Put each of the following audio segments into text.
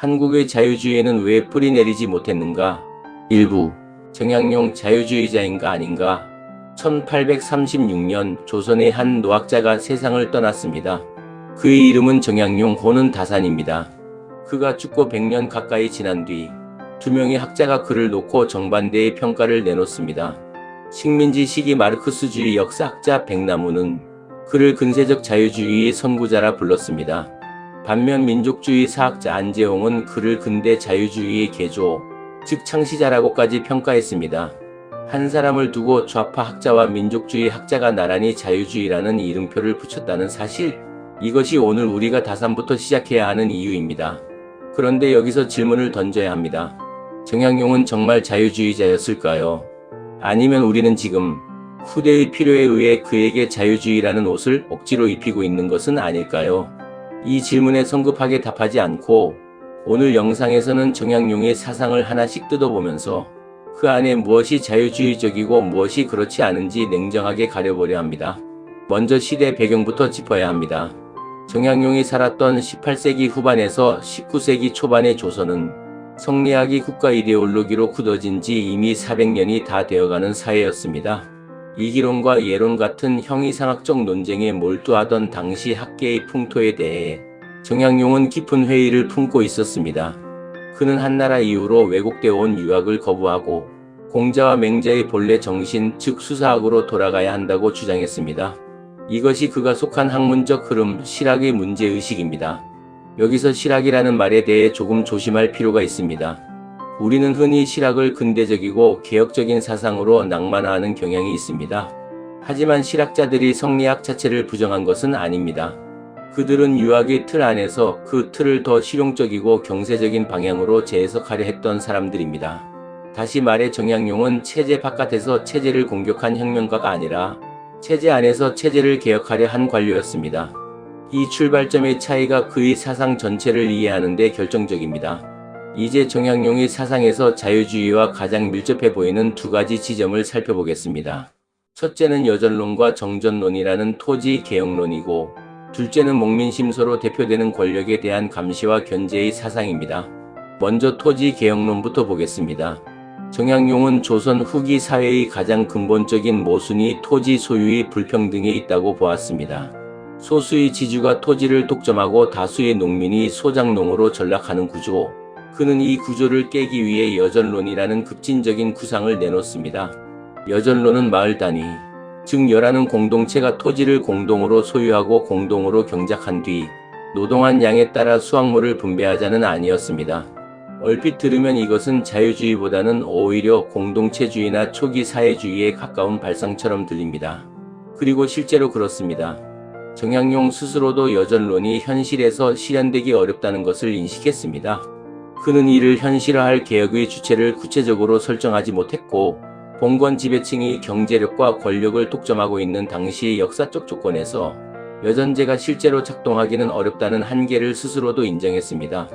한국의 자유주의에는 왜 뿌리 내리지 못했는가? 일부 정약용 자유주의자인가 아닌가? 1836년 조선의 한 노학자가 세상을 떠났습니다. 그의 이름은 정약용 호는 다산입니다. 그가 죽고 100년 가까이 지난 뒤 두 명의 학자가 그를 놓고 정반대의 평가를 내놓습니다. 식민지 시기 마르크스주의 역사학자 백나무는 그를 근세적 자유주의의 선구자라 불렀습니다. 반면 민족주의 사학자 안재홍은 그를 근대 자유주의의 개조, 즉 창시자라고까지 평가했습니다. 한 사람을 두고 좌파 학자와 민족주의 학자가 나란히 자유주의라는 이름표를 붙였다는 사실, 이것이 오늘 우리가 다산부터 시작해야 하는 이유입니다. 그런데 여기서 질문을 던져야 합니다. 정약용은 정말 자유주의자였을까요? 아니면 우리는 지금 후대의 필요에 의해 그에게 자유주의라는 옷을 억지로 입히고 있는 것은 아닐까요? 이 질문에 성급하게 답하지 않고 오늘 영상에서는 정약용의 사상을 하나씩 뜯어보면서 그 안에 무엇이 자유주의적이고 무엇이 그렇지 않은지 냉정하게 가려보려 합니다. 먼저 시대 배경부터 짚어야 합니다. 정약용이 살았던 18세기 후반에서 19세기 초반의 조선은 성리학이 국가 이데올로기로 굳어진 지 이미 400년이 다 되어가는 사회였습니다. 이기론과 예론 같은 형이상학적 논쟁에 몰두하던 당시 학계의 풍토에 대해 정약용은 깊은 회의를 품고 있었습니다. 그는 한나라 이후로 왜곡되어 온 유학을 거부하고 공자와 맹자의 본래 정신, 즉 수사학으로 돌아가야 한다고 주장했습니다. 이것이 그가 속한 학문적 흐름, 실학의 문제의식입니다. 여기서 실학이라는 말에 대해 조금 조심할 필요가 있습니다. 우리는 흔히 실학을 근대적이고 개혁적인 사상으로 낭만화하는 경향이 있습니다. 하지만 실학자들이 성리학 자체를 부정한 것은 아닙니다. 그들은 유학의 틀 안에서 그 틀을 더 실용적이고 경세적인 방향으로 재해석하려 했던 사람들입니다. 다시 말해 정약용은 체제 바깥에서 체제를 공격한 혁명가가 아니라 체제 안에서 체제를 개혁하려 한 관료였습니다. 이 출발점의 차이가 그의 사상 전체를 이해하는 데 결정적입니다. 이제 정약용의 사상에서 자유주의와 가장 밀접해 보이는 두 가지 지점을 살펴보겠습니다. 첫째는 여전론과 정전론이라는 토지 개혁론이고, 둘째는 목민심서로 대표되는 권력에 대한 감시와 견제의 사상입니다. 먼저 토지 개혁론부터 보겠습니다. 정약용은 조선 후기 사회의 가장 근본적인 모순이 토지 소유의 불평등에 있다고 보았습니다. 소수의 지주가 토지를 독점하고 다수의 농민이 소작농으로 전락하는 구조, 그는 이 구조를 깨기 위해 여전론이라는 급진적인 구상을 내놓습니다. 여전론은 마을 단위, 즉 열하는 공동체가 토지를 공동으로 소유하고 공동으로 경작한 뒤 노동한 양에 따라 수확물을 분배하자는 아니었습니다. 얼핏 들으면 이것은 자유주의보다는 오히려 공동체주의나 초기 사회주의에 가까운 발상처럼 들립니다. 그리고 실제로 그렇습니다. 정약용 스스로도 여전론이 현실에서 실현되기 어렵다는 것을 인식했습니다. 그는 이를 현실화할 개혁의 주체를 구체적으로 설정하지 못했고, 봉건 지배층이 경제력과 권력을 독점하고 있는 당시의 역사적 조건에서 여전제가 실제로 작동하기는 어렵다는 한계를 스스로도 인정했습니다.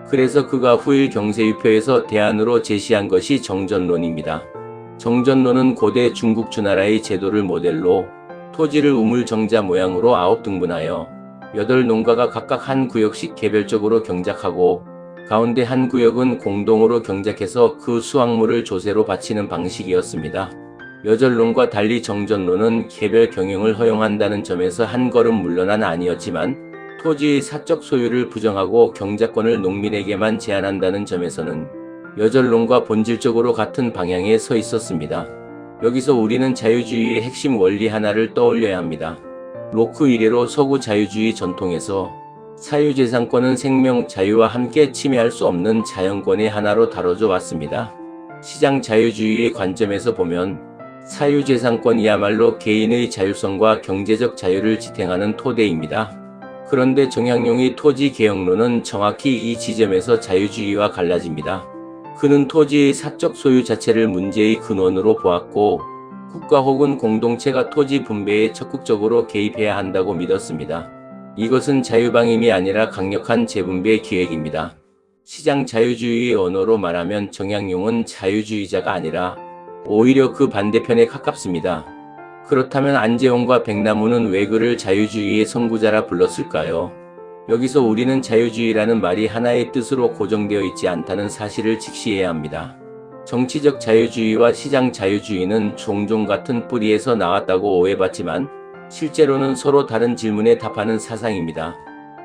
그래서 그가 후일 경세유표에서 대안으로 제시한 것이 정전론입니다. 정전론은 고대 중국 주나라의 제도를 모델로 토지를 우물정자 모양으로 9등분하여 8농가가 각각 한 구역씩 개별적으로 경작하고 가운데 한 구역은 공동으로 경작해서 그 수확물을 조세로 바치는 방식이었습니다. 여전론과 달리 정전론은 개별 경영을 허용한다는 점에서 한 걸음 물러난 아니었지만 토지의 사적 소유를 부정하고 경작권을 농민에게만 제한한다는 점에서는 여전론과 본질적으로 같은 방향에 서 있었습니다. 여기서 우리는 자유주의의 핵심 원리 하나를 떠올려야 합니다. 로크 이래로 서구 자유주의 전통에서 사유재산권은 생명, 자유와 함께 침해할 수 없는 자연권의 하나로 다뤄져 왔습니다. 시장 자유주의의 관점에서 보면 사유재산권이야말로 개인의 자율성과 경제적 자유를 지탱하는 토대입니다. 그런데 정약용의 토지개혁론은 정확히 이 지점에서 자유주의와 갈라집니다. 그는 토지의 사적 소유 자체를 문제의 근원으로 보았고, 국가 혹은 공동체가 토지 분배에 적극적으로 개입해야 한다고 믿었습니다. 이것은 자유방임이 아니라 강력한 재분배 기획입니다. 시장 자유주의의 언어로 말하면 정약용은 자유주의자가 아니라 오히려 그 반대편에 가깝습니다. 그렇다면 안재홍과 백나무는 왜 그를 자유주의의 선구자라 불렀을까요? 여기서 우리는 자유주의라는 말이 하나의 뜻으로 고정되어 있지 않다는 사실을 직시해야 합니다. 정치적 자유주의와 시장 자유주의는 종종 같은 뿌리에서 나왔다고 오해받지만 실제로는 서로 다른 질문에 답하는 사상입니다.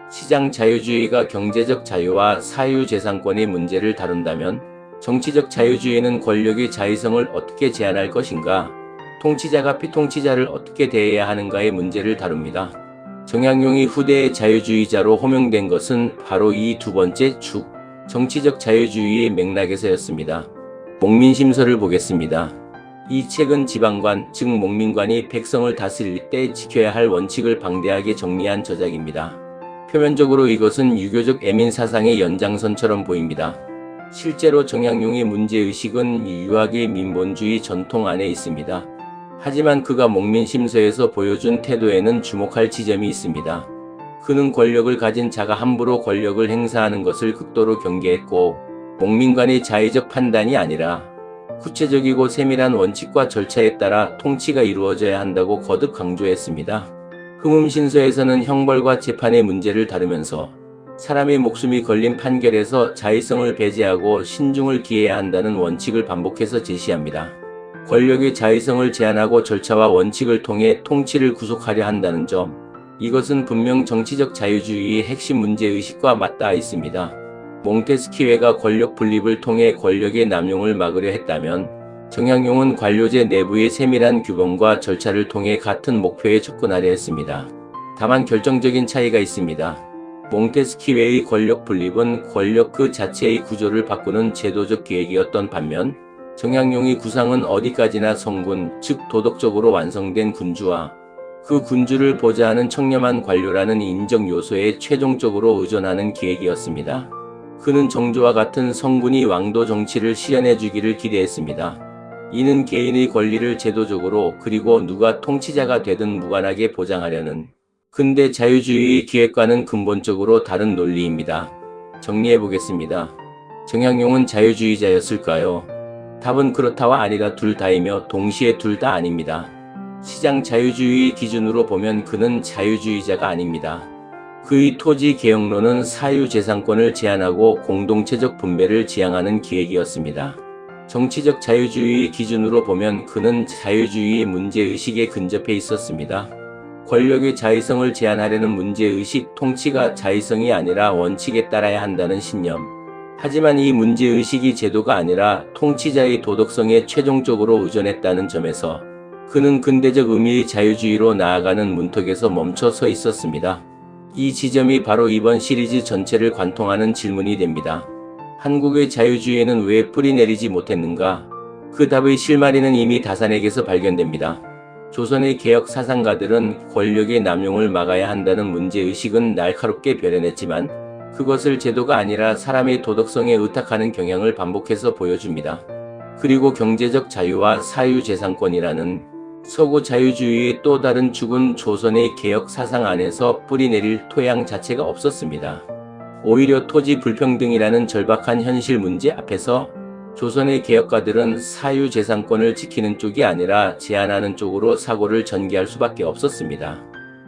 시장 자유주의가 경제적 자유와 사유재산권의 문제를 다룬다면 정치적 자유주의는 권력의 자의성을 어떻게 제한할 것인가, 통치자가 피통치자를 어떻게 대해야 하는가의 문제를 다룹니다. 정약용이 후대의 자유주의자로 호명된 것은 바로 이 두 번째 축, 정치적 자유주의의 맥락에서였습니다. 목민심서를 보겠습니다. 이 책은 지방관, 즉 목민관이 백성을 다스릴 때 지켜야 할 원칙을 방대하게 정리한 저작입니다. 표면적으로 이것은 유교적 애민 사상의 연장선처럼 보입니다. 실제로 정약용의 문제의식은 유학의 민본주의 전통 안에 있습니다. 하지만 그가 목민심서에서 보여준 태도에는 주목할 지점이 있습니다. 그는 권력을 가진 자가 함부로 권력을 행사하는 것을 극도로 경계했고, 목민관의 자의적 판단이 아니라 구체적이고 세밀한 원칙과 절차에 따라 통치가 이루어져야 한다고 거듭 강조했습니다. 흠음신서에서는 형벌과 재판의 문제를 다루면서 사람의 목숨이 걸린 판결에서 자의성을 배제하고 신중을 기해야 한다는 원칙을 반복해서 제시합니다. 권력의 자의성을 제한하고 절차와 원칙을 통해 통치를 구속하려 한다는 점, 이것은 분명 정치적 자유주의의 핵심 문제의식과 맞닿아 있습니다. 몽테스키웨가 권력 분립을 통해 권력의 남용을 막으려 했다면 정약용은 관료제 내부의 세밀한 규범과 절차를 통해 같은 목표에 접근하려 했습니다. 다만 결정적인 차이가 있습니다. 몽테스키웨의 권력 분립은 권력 그 자체의 구조를 바꾸는 제도적 계획이었던 반면 정약용의 구상은 어디까지나 성군, 즉 도덕적으로 완성된 군주와 그 군주를 보좌하는 청렴한 관료라는 인적 요소에 최종적으로 의존하는 계획이었습니다. 그는 정조와 같은 성군이 왕도 정치를 실현해 주기를 기대했습니다. 이는 개인의 권리를 제도적으로 그리고 누가 통치자가 되든 무관하게 보장하려는 근대 자유주의의 기획과는 근본적으로 다른 논리입니다. 정리해 보겠습니다. 정약용은 자유주의자였을까요? 답은 그렇다와 아니다 둘 다이며 동시에 둘 다 아닙니다. 시장 자유주의 기준으로 보면 그는 자유주의자가 아닙니다. 그의 토지 개혁론은 사유재산권을 제한하고 공동체적 분배를 지향하는 기획이었습니다. 정치적 자유주의 기준으로 보면 그는 자유주의의 문제의식에 근접해 있었습니다. 권력의 자의성을 제한하려는 문제의식, 통치가 자의성이 아니라 원칙에 따라야 한다는 신념. 하지만 이 문제의식이 제도가 아니라 통치자의 도덕성에 최종적으로 의존했다는 점에서 그는 근대적 의미의 자유주의로 나아가는 문턱에서 멈춰 서 있었습니다. 이 지점이 바로 이번 시리즈 전체를 관통하는 질문이 됩니다. 한국의 자유주의에는 왜 뿌리 내리지 못했는가? 그 답의 실마리는 이미 다산에게서 발견됩니다. 조선의 개혁 사상가들은 권력의 남용을 막아야 한다는 문제의식은 날카롭게 벼려냈지만 그것을 제도가 아니라 사람의 도덕성에 의탁하는 경향을 반복해서 보여줍니다. 그리고 경제적 자유와 사유재산권이라는 서구 자유주의의 또 다른 축은 조선의 개혁 사상 안에서 뿌리 내릴 토양 자체가 없었습니다. 오히려 토지 불평등이라는 절박한 현실 문제 앞에서 조선의 개혁가들은 사유재산권을 지키는 쪽이 아니라 제한하는 쪽으로 사고를 전개할 수밖에 없었습니다.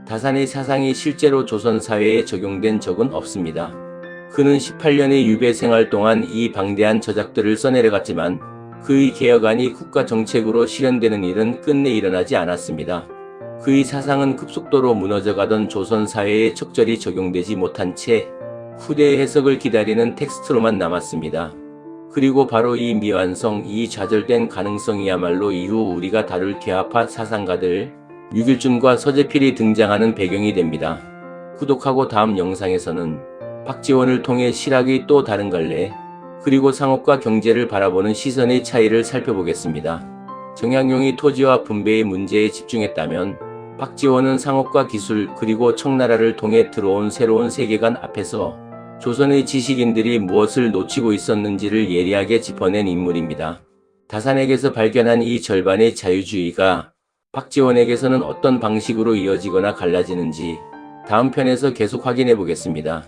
다산의 사상이 실제로 조선 사회에 적용된 적은 없습니다. 그는 18년의 유배 생활 동안 이 방대한 저작들을 써내려갔지만 그의 개혁안이 국가 정책으로 실현되는 일은 끝내 일어나지 않았습니다. 그의 사상은 급속도로 무너져가던 조선 사회에 적절히 적용되지 못한 채 후대의 해석을 기다리는 텍스트로만 남았습니다. 그리고 바로 이 미완성, 이 좌절된 가능성이야말로 이후 우리가 다룰 개화파 사상가들 유길준과 서재필이 등장하는 배경이 됩니다. 구독하고 다음 영상에서는 박지원을 통해 실학의 또 다른 갈래, 그리고 상업과 경제를 바라보는 시선의 차이를 살펴보겠습니다. 정약용이 토지와 분배의 문제에 집중했다면 박지원은 상업과 기술 그리고 청나라를 통해 들어온 새로운 세계관 앞에서 조선의 지식인들이 무엇을 놓치고 있었는지를 예리하게 짚어낸 인물입니다. 다산에게서 발견한 이 절반의 자유주의가 박지원에게서는 어떤 방식으로 이어지거나 갈라지는지 다음 편에서 계속 확인해 보겠습니다.